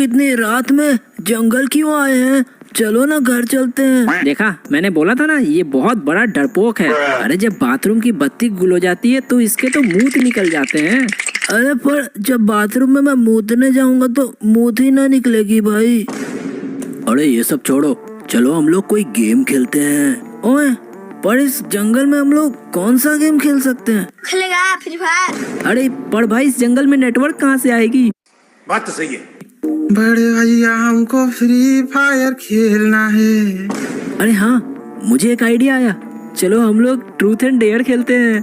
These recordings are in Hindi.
इतनी रात में जंगल क्यों आए हैं? चलो ना घर चलते हैं। देखा, मैंने बोला था ना, ये बहुत बड़ा डरपोक है। अरे जब बाथरूम की बत्ती गुल हो जाती है तो इसके तो मूत निकल जाते हैं। अरे पर जब बाथरूम में मैं मूतने जाऊंगा तो मूत ही ना निकलेगी भाई। अरे ये सब छोड़ो, चलो हम लोग कोई गेम खेलते हैं। ओए, पर इस जंगल में हम लोग कौन सा गेम खेल सकते हैं? खेलेगा फ्री फायर। अरे पर भाई, इस जंगल में नेटवर्क कहाँ से आएगी? बात तो सही है। बड़े भैया हमको फ्री फायर खेलना है। अरे हाँ, मुझे एक आइडिया आया। चलो हम लोग ट्रूथ एंड डेयर खेलते हैं।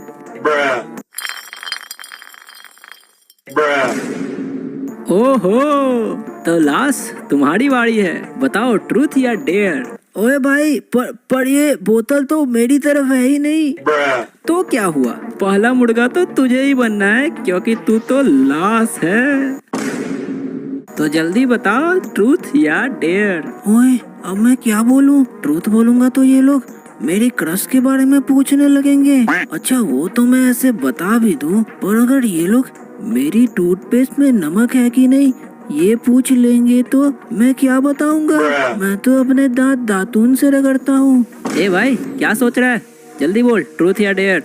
ओहो, तो लाश तुम्हारी बारी है। बताओ, ट्रूथ या डेयर? ओए भाई, पर ये बोतल तो मेरी तरफ है ही नहीं। तो क्या हुआ? पहला मुर्गा तो तुझे ही बनना है, क्योंकि तू तो लाश है। तो जल्दी बताओ, ट्रूथ या डेयर? ओए, अब मैं क्या बोलूं? ट्रूथ बोलूंगा तो ये लोग मेरी क्रश के बारे में पूछने लगेंगे। अच्छा, वो तो मैं ऐसे बता भी दूं, पर अगर ये लोग मेरी टूथपेस्ट में नमक है कि नहीं ये पूछ लेंगे तो मैं क्या बताऊंगा? मैं तो अपने दांत दातून से रगड़ता हूँ। ए भाई, क्या सोच रहा है? जल्दी बोल, ट्रूथ या डेयर?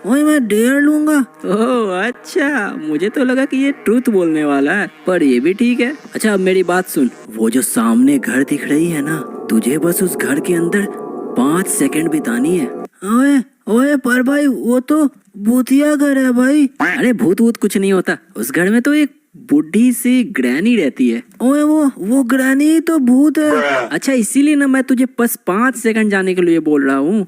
ओए, मैं डेयर लूंगा। ओह अच्छा, मुझे तो लगा कि ये ट्रूथ बोलने वाला है, पर ये भी ठीक है। अच्छा, अब मेरी बात सुन। वो जो सामने घर दिख रही है ना, तुझे बस उस घर के अंदर 5 सेकंड बितानी है। ओए, पर भाई वो तो भूतिया घर है भाई। अरे भूत वूत कुछ नहीं होता। उस घर में तो एक बुढ़ी सी ग्रैनी रहती है। ओए, वो ग्रैनी तो भूत है। अच्छा, इसीलिए ना मैं तुझे बस 5 सेकंड जाने के लिए बोल रहा हूँ।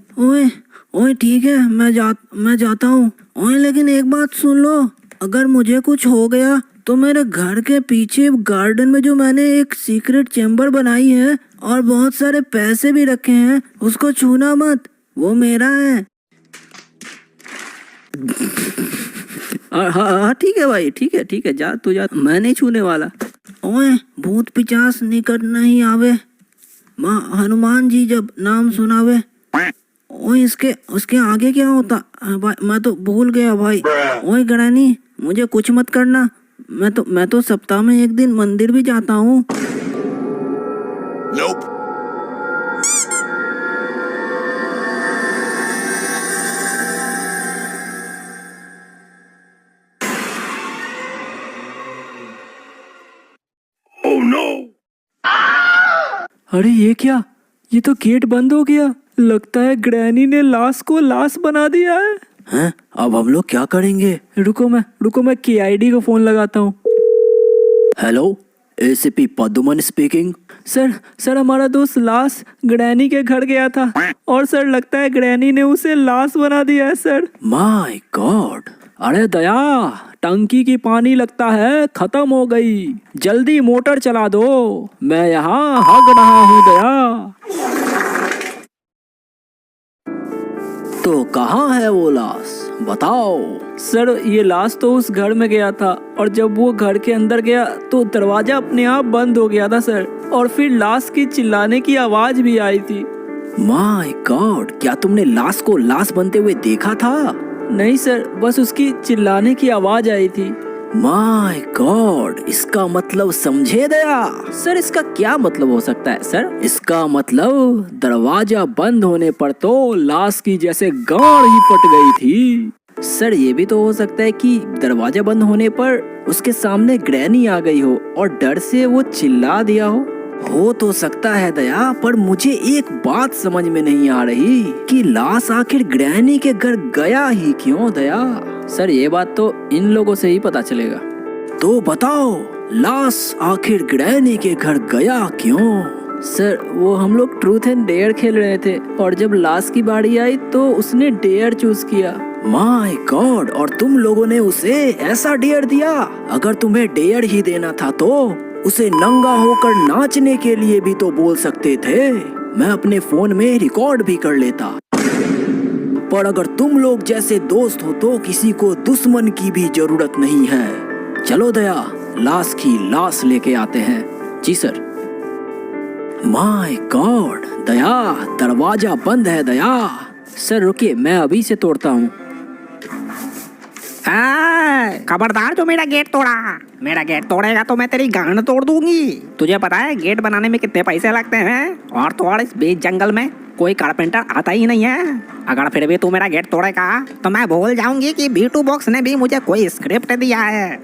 ओए ठीक है, मैं जाता हूँ। ओए, लेकिन एक बात सुन लो, अगर मुझे कुछ हो गया तो मेरे घर के पीछे गार्डन में जो मैंने एक सीक्रेट चेम्बर बनाई है और बहुत सारे पैसे भी रखे हैं, उसको छूना मत, वो मेरा है। हाँ ठीक है भाई, ठीक है, जा तू जा, मैं नहीं छूने वाला। ओए, भूत पिचास निकट नहीं आवे, माँ हनुमान जी जब नाम सुनावे। ओए, उसके आगे क्या होता? भाई मैं तो भूल गया भाई। ओए गरानी, मुझे कुछ मत करना। मैं तो सप्ताह में एक दिन मंदिर भी जाता हूँ। Nope. Oh no! अरे ये क्या? ये तो गेट बंद हो गया। लगता है ग्रैनी ने लाश को लाश बना दिया है। हैं? अब हम लोग क्या करेंगे? रुको मैं KID को फोन लगाता हूँ। Hello, ACP Padman speaking. Sir हमारा दोस्त लाश ग्रैनी के घर गया था और सर लगता है ग्रैनी ने उसे लाश बना दिया है सर। My God! अरे दया, टंकी की पानी लगता है खत्म हो गई। जल्दी मोटर चला दो, मैं यहाँ हग रहा हूँ दया। तो कहाँ है वो लाश? बताओ। सर ये लाश तो उस घर में गया था और जब वो घर के अंदर गया तो दरवाजा अपने आप बंद हो गया था सर, और फिर लाश की चिल्लाने की आवाज भी आई थी। My God! क्या तुमने लाश को लाश बनते हुए देखा था? नहीं सर, बस उसकी चिल्लाने की आवाज आई थी। My God! इसका मतलब समझे दया? सर इसका क्या मतलब हो सकता है सर? इसका मतलब दरवाजा बंद होने पर तो लाश की जैसे गांड ही फट गई थी। सर ये भी तो हो सकता है कि दरवाजा बंद होने पर उसके सामने ग्रैनी आ गई हो और डर से वो चिल्ला दिया हो तो सकता है दया, पर मुझे एक बात समझ में नहीं आ रही कि लाश आखिर ग्रैनी के घर गया ही क्यों दया? सर ये बात तो इन लोगों से ही पता चलेगा। तो बताओ, लाश आखिर ग्रैनी के घर गया क्यों? सर वो हम लोग ट्रूथ एंड डेयर खेल रहे थे और जब लाश की बारी आई तो उसने डेयर चूज किया। My God! और तुम लोगों ने उसे ऐसा डेयर दिया? अगर तुम्हें डेयर ही देना था तो उसे नंगा होकर नाचने के लिए भी तो बोल सकते थे। मैं अपने फोन में रिकॉर्ड भी कर लेता। पर अगर तुम लोग जैसे दोस्त हो तो किसी को दुश्मन की भी जरूरत नहीं है। चलो दया, लाश की लाश लेके आते हैं। जी सर। माय गॉड दया, दरवाजा बंद है दया। सर रुकिए, मैं अभी से तोड़ता हूँ। है, खबरदार जो मेरा गेट तोड़ा। मेरा गेट तोड़ेगा तो मैं तेरी गांड तोड़ दूंगी। तुझे पता है गेट बनाने में कितने पैसे लगते हैं? और तो और इस बीच जंगल में कोई कारपेंटर आता ही नहीं है। अगर फिर भी तू मेरा गेट तोड़ेगा तो मैं भूल जाऊंगी कि B2 बॉक्स ने भी मुझे कोई स्क्रिप्ट दिया है।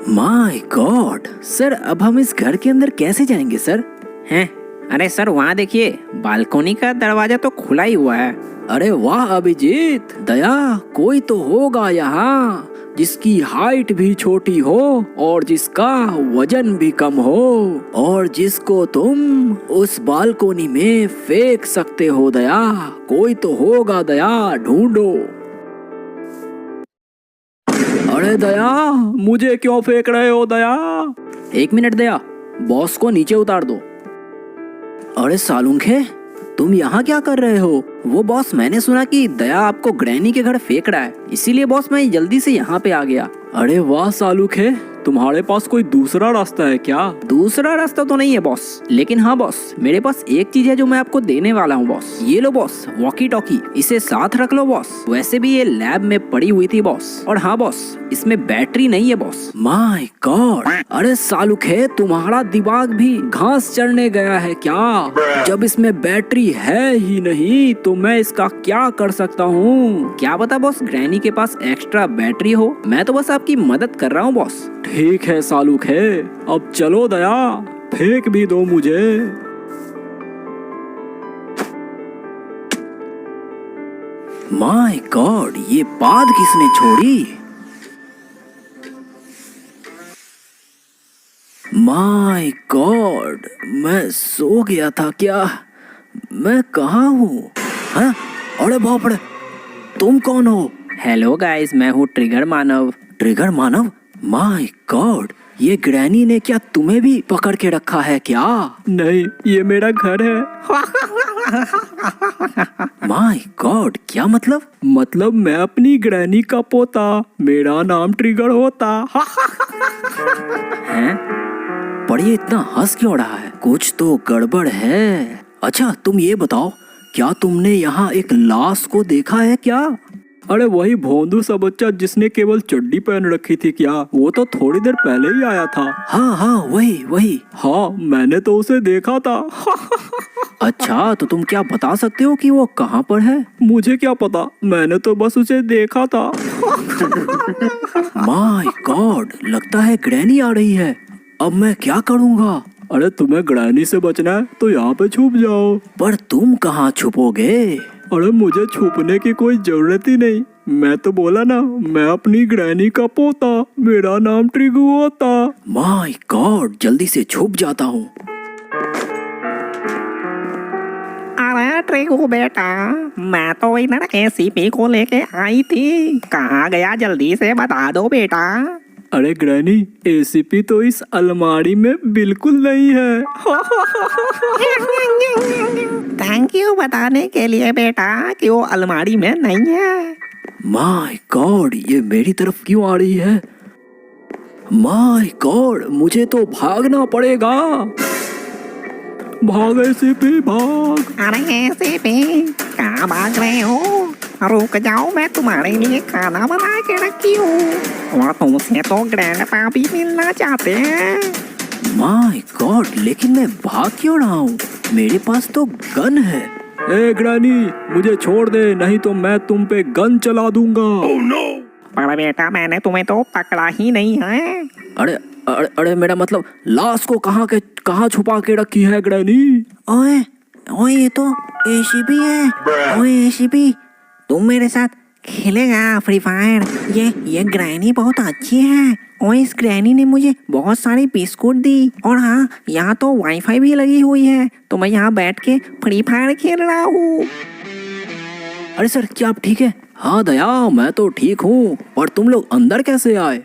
माय गॉड सर, अब हम इस घर के अंदर कैसे जाएंगे सर? हैं? अरे सर वहाँ देखिए, बालकनी का दरवाजा तो खुला ही हुआ है। अरे वाह अभिजीत, दया कोई तो होगा यहाँ जिसकी हाइट भी छोटी हो और जिसका वजन भी कम हो और जिसको तुम उस बालकोनी में फेंक सकते हो। दया कोई तो होगा, दया ढूंढो। अरे दया, मुझे क्यों फेंक रहे हो दया? एक मिनट दया, बॉस को नीचे उतार दो। अरे सालुंखे, तुम यहाँ क्या कर रहे हो? वो बॉस, मैंने सुना कि दया आपको ग्रैनी के घर फेंक रहा है, इसीलिए बॉस मैं जल्दी से यहाँ पे आ गया। अरे वाह सालुखे, तुम्हारे पास कोई दूसरा रास्ता है क्या? दूसरा रास्ता तो नहीं है बॉस, लेकिन हाँ बॉस, मेरे पास एक चीज है जो मैं आपको देने वाला हूँ बॉस। ये लो बॉस, वॉकी टॉकी, इसे साथ रख लो बॉस। वैसे भी ये लैब में पड़ी हुई थी बॉस। और हाँ बॉस, इसमें बैटरी नहीं है बॉस। माय गॉड, अरे सालुखे, तुम्हारा दिमाग भी घास चढ़ने गया है क्या? जब इसमें बैटरी है ही नहीं तो मैं इसका क्या कर सकता हूँ? क्या पता बॉस, ग्रैनी के पास एक्स्ट्रा बैटरी हो। मैं तो बस आपकी मदद कर रहा हूँ बॉस। ठीक है सालुखे, अब चलो दया, फेंक भी दो मुझे। माय गॉड, ये पाद किसने छोड़ी? माय गॉड, मैं सो गया था क्या? मैं कहाँ हूँ? हाँ? अरे बाप रे, तुम कौन हो? हेलो गाइस, मैं हूँ trigger Manav. Trigger Manav? My God, ये ग्रैनी ने क्या तुम्हें भी पकड़ के रखा है क्या? नहीं, ये मेरा घर है। माय गॉड, क्या मतलब? मतलब मैं अपनी ग्रैनी का पोता, मेरा नाम ट्रिगर होता। हैं? पर ये इतना हंस क्यों रहा है? कुछ तो गड़बड़ है। अच्छा तुम ये बताओ, क्या तुमने यहाँ एक लाश को देखा है क्या? अरे वही भोंदू सा बच्चा जिसने केवल चड्डी पहन रखी थी क्या? वो तो थोड़ी देर पहले ही आया था। हाँ हाँ, वही। हाँ, मैंने तो उसे देखा था। अच्छा, तो तुम क्या बता सकते हो कि वो कहाँ पर है? मुझे क्या पता, मैंने तो बस उसे देखा था। माय गॉड, लगता है ग्रैनी आ रही है। अब मैं क्या करूँगा? अरे तुम्हें ग्रैनी से बचना है तो यहाँ पे छुप जाओ। पर तुम कहाँ छुपोगे? अरे मुझे छुपने की कोई जरूरत ही नहीं। मैं तो बोला ना, मैं अपनी ग्रैनी का पोता, मेरा नाम ट्रिगू होता। माय गॉड, जल्दी से छुप जाता हूँ। अरे ट्रिगू बेटा, मैं तो इधर ACP को लेके आई थी। कहाँ गया, जल्दी से बता दो बेटा। अरे ग्रैनी, ACP तो इस अलमारी में बिल्कुल नहीं है। थैंक यू बताने के लिए बेटा कि वो अलमारी में नहीं है। माय गॉड, ये मेरी तरफ क्यों आ रही है? माय गॉड, मुझे तो भागना पड़ेगा। भाग ACP भाग। अरे ACP, कहाँ भाग रहे हो? रुक जाओ, मैं तुम्हारे लिए खाना बना के रखी हूँ और तुमसे तो ग्रैंडपा भी मिलना चाहते हैं। माय गॉड, लेकिन मैं भाग क्यों रहा हूँ? मेरे पास तो गन है। ए ग्रैनी, मुझे छोड़ दे, नहीं तो मैं तुम पे गन चला दूंगा। Oh no! पर बेटा, मैंने तुम्हें तो पकड़ा ही नहीं है। अरे अरे अरे, मेरा मतलब लाश को कहाँ छुपा के रखी है ग्रैनी? ओए ओए, ये तो ACP है। ओए ACP, तुम मेरे साथ खेलेगा फ्री फायर? ये ग्रैनी बहुत अच्छी है। ओए, इस ग्रैनी ने मुझे बहुत सारी बिस्कुट दी और हाँ, यहाँ तो वाईफाई भी लगी हुई है, तो मैं यहाँ बैठ के फ्री फायर खेल रहा हूँ। अरे सर, क्या आप ठीक है? हाँ दया, मैं तो ठीक हूँ, पर तुम लोग अंदर कैसे आए?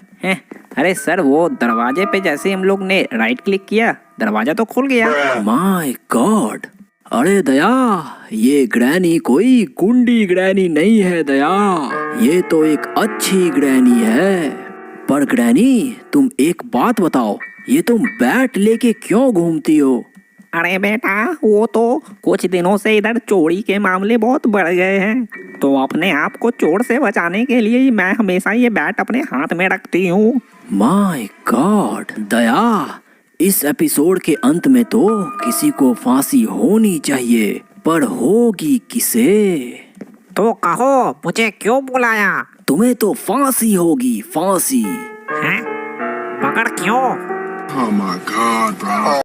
अरे सर, वो दरवाजे पे जैसे ही हम लोग ने राइट क्लिक किया, दरवाजा तो खुल गया। माय गॉड, अरे दया, ये ग्रैनी कोई गुंडी ग्रैनी नहीं है दया, ये तो एक अच्छी ग्रैनी है। पर ग्रैनी, तुम एक बात बताओ, ये तुम बैट लेके क्यों घूमती हो? अरे बेटा वो तो कुछ दिनों से इधर चोरी के मामले बहुत बढ़ गए हैं, तो अपने आप को चोर से बचाने के लिए ही मैं हमेशा ये बैट अपने हाथ में रखती हूँ। माय गॉड दया, इस एपिसोड के अंत में तो किसी को फांसी होनी चाहिए, पर होगी किसे? तो कहो मुझे क्यों बुलाया? तुम्हें तो फांसी होगी, फांसी। हैं? मगर क्यों? Oh my God, bro.